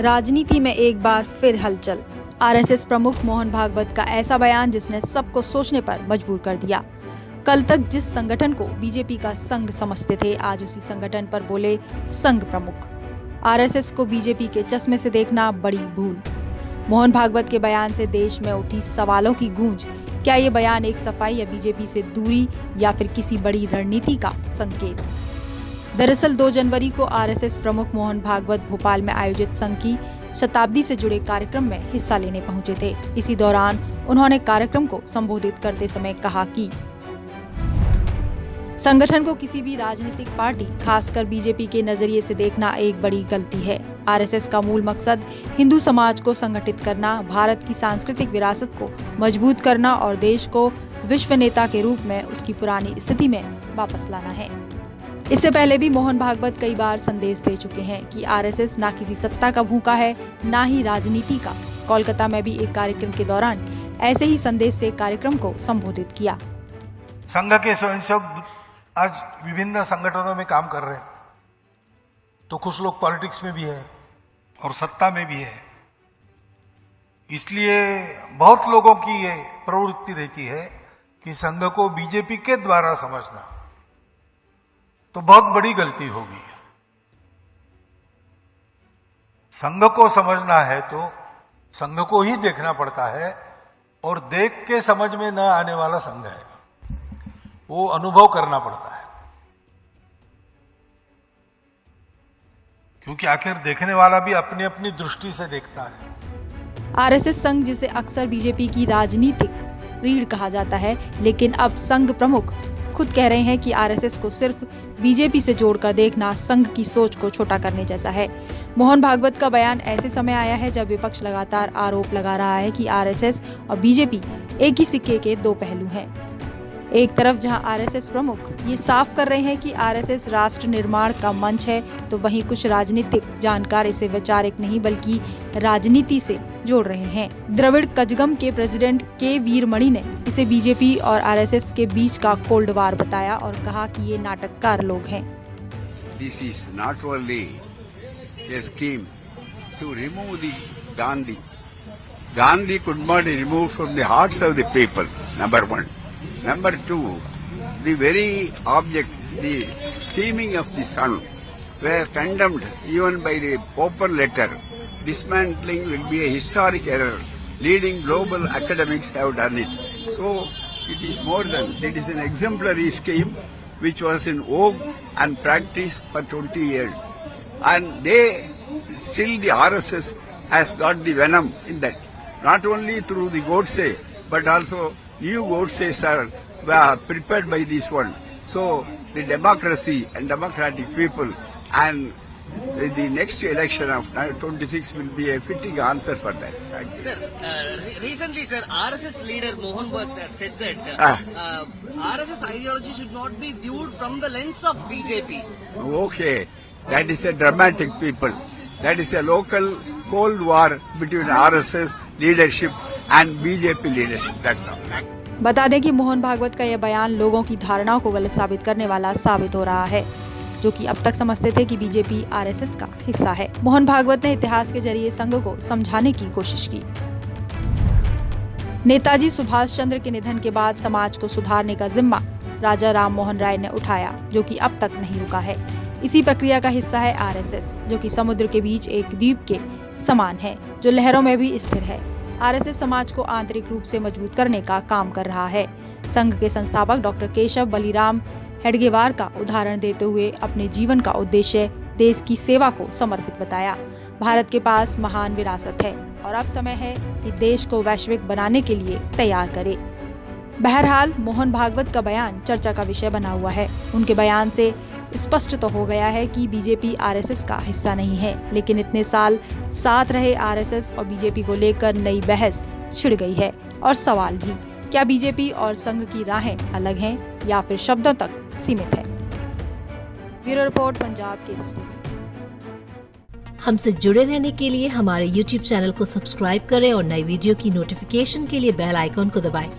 राजनीति में एक बार फिर हलचल। आरएसएस प्रमुख मोहन भागवत का ऐसा बयान जिसने सबको सोचने पर मजबूर कर दिया। कल तक जिस संगठन को बीजेपी का संघ समझते थे, आज उसी संगठन पर बोले संघ प्रमुख। आरएसएस को बीजेपी के चश्मे से देखना बड़ी भूल। मोहन भागवत के बयान से देश में उठी सवालों की गूंज। क्या ये बयान एक सफाई या बीजेपी से दूरी या फिर किसी बड़ी रणनीति का संकेत? दरअसल 2 जनवरी को आरएसएस प्रमुख मोहन भागवत भोपाल में आयोजित संघ की शताब्दी से जुड़े कार्यक्रम में हिस्सा लेने पहुंचे थे। इसी दौरान उन्होंने कार्यक्रम को संबोधित करते समय कहा कि संगठन को किसी भी राजनीतिक पार्टी, खासकर बीजेपी के नजरिए से देखना एक बड़ी गलती है। आरएसएस का मूल मकसद हिंदू समाज को संगठित करना, भारत की सांस्कृतिक विरासत को मजबूत करना और देश को विश्व नेता के रूप में उसकी पुरानी स्थिति में वापस लाना है। इससे पहले भी मोहन भागवत कई बार संदेश दे चुके हैं कि आरएसएस ना किसी सत्ता का भूखा है, ना ही राजनीति का। कोलकाता में भी एक कार्यक्रम के दौरान ऐसे ही संदेश से कार्यक्रम को संबोधित किया। संघ के स्वयंसेवक आज विभिन्न संगठनों में काम कर रहे हैं, तो कुछ लोग पॉलिटिक्स में भी है और सत्ता में भी है। इसलिए बहुत लोगों की ये प्रवृत्ति रहती है कि संघ को बीजेपी के द्वारा समझना तो बहुत बड़ी गलती होगी। संघ को समझना है तो संघ को ही देखना पड़ता है, और देख के समझ में न आने वाला संघ है, वो अनुभव करना पड़ता है। क्योंकि आखिर देखने वाला भी अपनी अपनी दृष्टि से देखता है। आरएसएस संघ, जिसे अक्सर बीजेपी की राजनीतिक रीढ़ कहा जाता है, लेकिन अब संघ प्रमुख खुद कह रहे हैं कि आरएसएस को सिर्फ बीजेपी से जोड़कर देखना संघ की सोच को छोटा करने जैसा है। मोहन भागवत का बयान ऐसे समय आया है जब विपक्ष लगातार आरोप लगा रहा है कि आरएसएस और बीजेपी एक ही सिक्के के 2 पहलू हैं। एक तरफ जहां आरएसएस प्रमुख ये साफ कर रहे हैं कि आरएसएस राष्ट्र निर्माण का मंच है, तो वहीं कुछ राजनीतिक जानकार इसे वैचारिक नहीं बल्कि राजनीति से जोड़ रहे हैं। द्रविड़ कजगम के प्रेसिडेंट के वीरमणि ने इसे बीजेपी और आरएसएस के बीच का कोल्ड वार बताया और कहा कि ये नाटककार लोग हैं। This is not only a scheme to remove the Gandhi. Gandhi could not be removed from the hearts of the people, number one. Number 2, the very object, the steaming of the sun, were condemned even by the Popper letter. Dismantling will be a historic error. Leading global academics have done it. So it is more than, it is an exemplary scheme which was in vogue and practiced for 20 years. And they, still the RSS has got the venom in that. Not only through the Godse, but also new Godses are prepared by this one. So the democracy and democratic people and the next election of 26 will be a fitting answer for that. Thank you. Sir, recently, sir, RSS leader Mohan Bhagat said that RSS ideology should not be viewed from the lens of BJP. Okay, that is a dramatic people. That is a local cold war between RSS leadership and BJP leadership. That's all. बता दें कि मोहन भागवत का यह बयान लोगों की धारणाओं को गलत साबित करने वाला साबित हो रहा है, जो कि अब तक समझते थे कि बीजेपी आरएसएस का हिस्सा है। मोहन भागवत ने इतिहास के जरिए संघ को समझाने की कोशिश की। नेताजी सुभाष चंद्र के निधन के बाद समाज को सुधारने का जिम्मा राजा राम मोहन राय ने उठाया, जो कि अब तक नहीं रुका है। इसी प्रक्रिया का हिस्सा है आरएसएस, जो कि समुद्र के बीच एक द्वीप के समान है, जो लहरों में भी स्थिर है। आरएसएस समाज को आंतरिक रूप से मजबूत करने का काम कर रहा है। संघ के संस्थापक डॉक्टर केशव बलिराम हेडगेवार का उदाहरण देते हुए अपने जीवन का उद्देश्य देश की सेवा को समर्पित बताया। भारत के पास महान विरासत है और अब समय है कि देश को वैश्विक बनाने के लिए तैयार करे। बहरहाल मोहन भागवत का बयान चर्चा का विषय बना हुआ है। उनके बयान से स्पष्ट तो हो गया है कि बीजेपी आरएसएस का हिस्सा नहीं है, लेकिन इतने साल साथ रहे आरएसएस और बीजेपी को लेकर नई बहस छिड़ गई है और सवाल भी, क्या बीजेपी और संघ की राहें अलग हैं या फिर शब्दों तक सीमित है। Bureau report, Punjab Kesari. हमसे जुड़े रहने के लिए हमारे YouTube चैनल को सब्सक्राइब करें और नई वीडियो की नोटिफिकेशन के लिए बेल आइकॉन को दबाएं।